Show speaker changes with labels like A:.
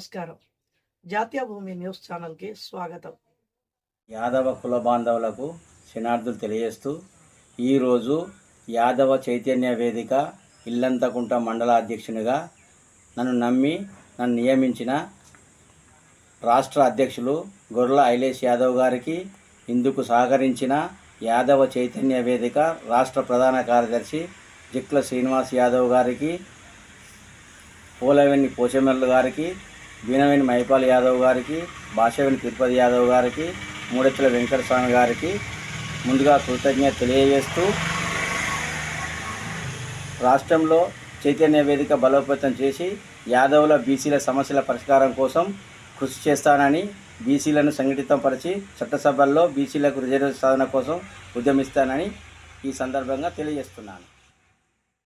A: నమస్కారం. జాతీయ భూమి న్యూస్ ఛానల్‌కి స్వాగతం.
B: యాదవ కుల బాంధవులకు శనార్థులు తెలియజేస్తూ ఈరోజు యాదవ చైతన్య వేదిక ఇల్లంతకుంట మండల అధ్యక్షునిగా నన్ను నియమించిన రాష్ట్ర అధ్యక్షులు గొర్రెల ఐలేష్ యాదవ్ గారికి, ఇందుకు సహకరించిన యాదవ చైతన్య వేదిక రాష్ట్ర ప్రధాన కార్యదర్శి జిక్ల శ్రీనివాస్ యాదవ్ గారికి, పోలవేని పోచమెర్ల గారికి, బీనవేని మైపాల్ యాదవ్ గారికి, భాషవేని తిరుపతి యాదవ్ గారికి, మూడెత్తుల వెంకటస్వామి గారికి ముందుగా కృతజ్ఞత తెలియజేస్తూ రాష్ట్రంలో చైతన్య వేదిక బలోపేతం చేసి యాదవుల బీసీల సమస్యల పరిష్కారం కోసం కృషి చేస్తానని, బీసీలను సంఘటితపరిచి చట్టసభల్లో బీసీలకు రిజర్వేషన్ సాధన కోసం ఉద్యమిస్తానని ఈ సందర్భంగా తెలియజేస్తున్నాను.